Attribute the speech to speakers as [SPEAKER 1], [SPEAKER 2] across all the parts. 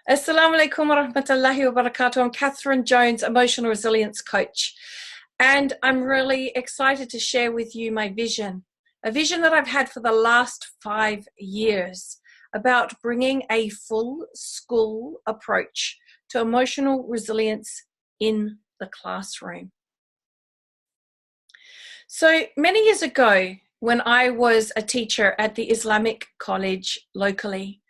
[SPEAKER 1] Assalamu alaikum wa rahmatullahi wa barakatuh. I'm Catherine Jones, Emotional Resilience Coach. And I'm really excited to share with you my vision, a vision that I've had for the last 5 years about bringing a full school approach to emotional resilience in the classroom. So many years ago, when I was a teacher at the Islamic College locally,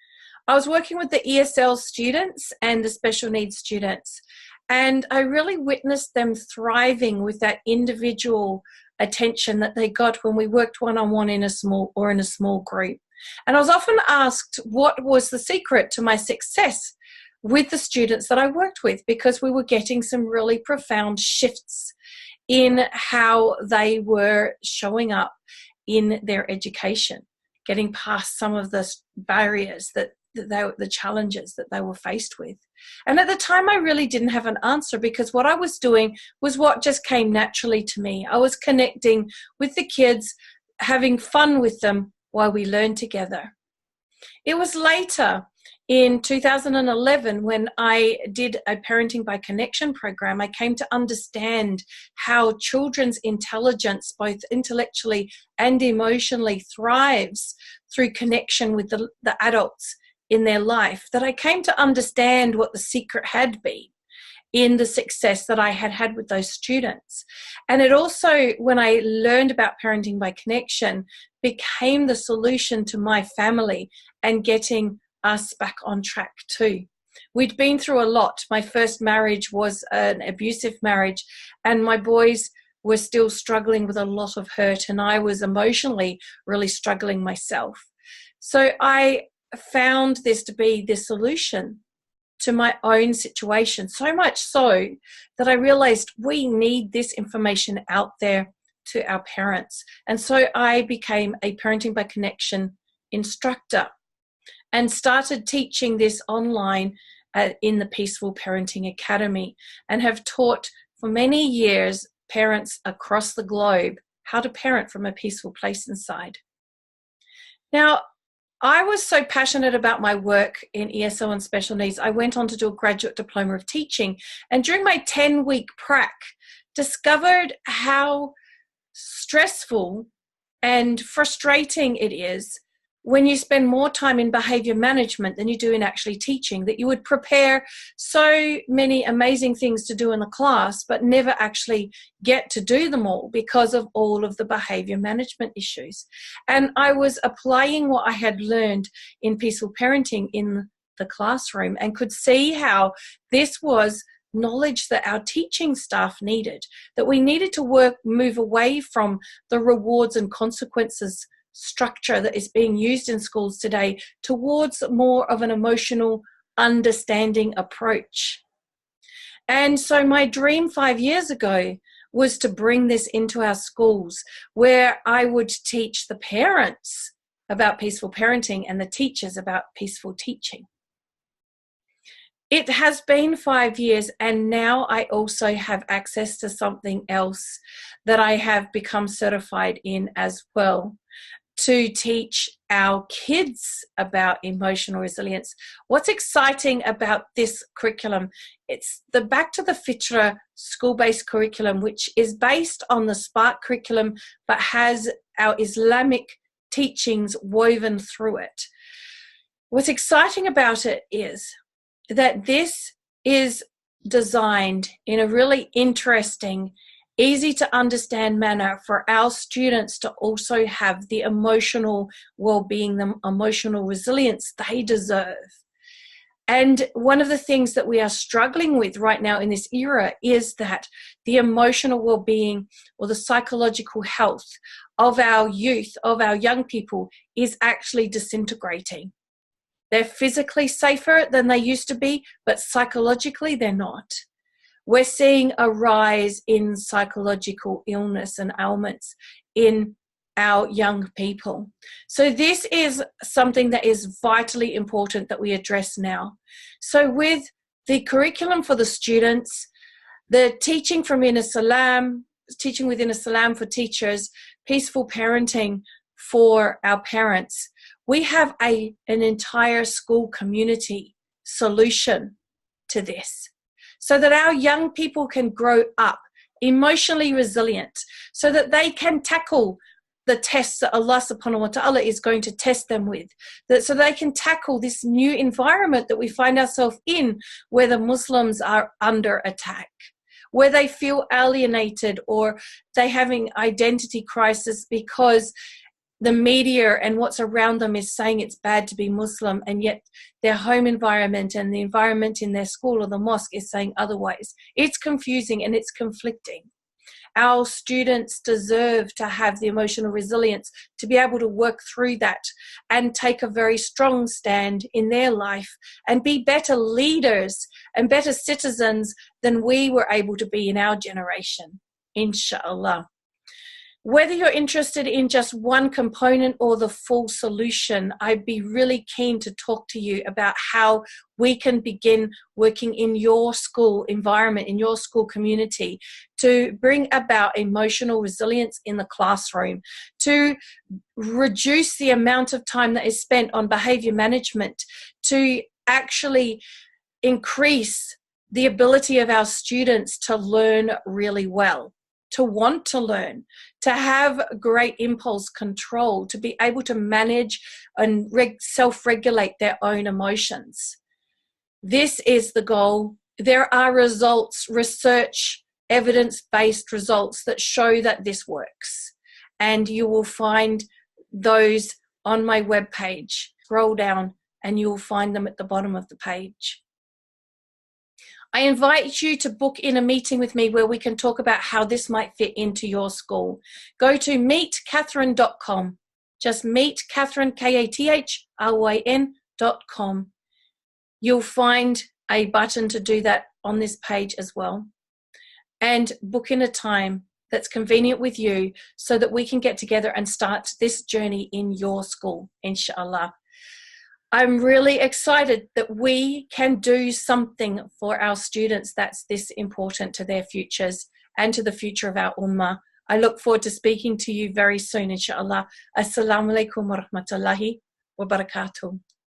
[SPEAKER 1] I was working with the ESL students and the special needs students, and I really witnessed them thriving with that individual attention that they got when we worked one-on-one in a small group. And I was often asked what was the secret to my success with the students that I worked with, because we were getting some really profound shifts in how they were showing up in their education, getting past some of the barriers the challenges that they were faced with. And at the time, I really didn't have an answer, because what I was doing was what just came naturally to me. I was connecting with the kids, having fun with them while we learned together. It was later in 2011 when I did a Parenting by Connection program. I came to understand how children's intelligence, both intellectually and emotionally, thrives through connection with the adults in their life, that I came to understand what the secret had been in the success that I had had with those students. And it also, when I learned about Parenting by Connection, became the solution to my family and getting us back on track too. We'd been through a lot. My first marriage was an abusive marriage, and my boys were still struggling with a lot of hurt, and I was emotionally really struggling myself. So I found this to be the solution to my own situation, so much so that I realized we need this information out there to our parents. And so I became a Parenting by Connection instructor and started teaching this online in the Peaceful Parenting Academy, and have taught for many years parents across the globe how to parent from a peaceful place inside. Now, I was so passionate about my work in ESL and special needs, I went on to do a graduate diploma of teaching, and during my 10-week prac, discovered how stressful and frustrating it is when you spend more time in behavior management than you do in actually teaching, that you would prepare so many amazing things to do in the class, but never actually get to do them all because of all of the behavior management issues. And I was applying what I had learned in peaceful parenting in the classroom, and could see how this was knowledge that our teaching staff needed, that we needed to move away from the rewards and consequences structure that is being used in schools today towards more of an emotional understanding approach. And so my dream 5 years ago was to bring this into our schools, where I would teach the parents about peaceful parenting and the teachers about peaceful teaching. It has been 5 years, and now I also have access to something else that I have become certified in as well, to teach our kids about emotional resilience. What's exciting about this curriculum, it's the Back to the Fitra school-based curriculum, which is based on the Spark curriculum, but has our Islamic teachings woven through it. What's exciting about it is that this is designed in a really interesting, easy to understand manner for our students to also have the emotional well-being, the emotional resilience they deserve. And one of the things that we are struggling with right now in this era is that the emotional well-being, or the psychological health of our youth, of our young people, is actually disintegrating. They're physically safer than they used to be, but psychologically they're not. We're seeing a rise in psychological illness and ailments in our young people. So this is something that is vitally important that we address now. So with the curriculum for the students, the teaching from Inner Salam, teaching within Islam for teachers, peaceful parenting for our parents, we have an entire school community solution to this, so that our young people can grow up emotionally resilient, so that they can tackle the tests that Allah subhanahu wa ta'ala is going to test them with, that so they can tackle this new environment that we find ourselves in, where the Muslims are under attack, where they feel alienated, or they having identity crisis because the media and what's around them is saying it's bad to be Muslim, and yet their home environment and the environment in their school or the mosque is saying otherwise. It's confusing and it's conflicting. Our students deserve to have the emotional resilience to be able to work through that and take a very strong stand in their life and be better leaders and better citizens than we were able to be in our generation, inshallah. Whether you're interested in just one component or the full solution, I'd be really keen to talk to you about how we can begin working in your school environment, in your school community, to bring about emotional resilience in the classroom, to reduce the amount of time that is spent on behavior management, to actually increase the ability of our students to learn really well, to want to learn, to have great impulse control, to be able to manage and self-regulate their own emotions. This is the goal. There are results, research, evidence-based results that show that this works. And you will find those on my webpage. Scroll down and you'll find them at the bottom of the page. I invite you to book in a meeting with me where we can talk about how this might fit into your school. Go to meetkathryn.com. Just meet Kathryn, KATHRYN.com. You'll find a button to do that on this page as well. And book in a time that's convenient with you so that we can get together and start this journey in your school, inshallah. I'm really excited that we can do something for our students that's this important to their futures and to the future of our ummah. I look forward to speaking to you very soon, inshallah. Assalamu alaikum wa rahmatullahi wa barakatuh.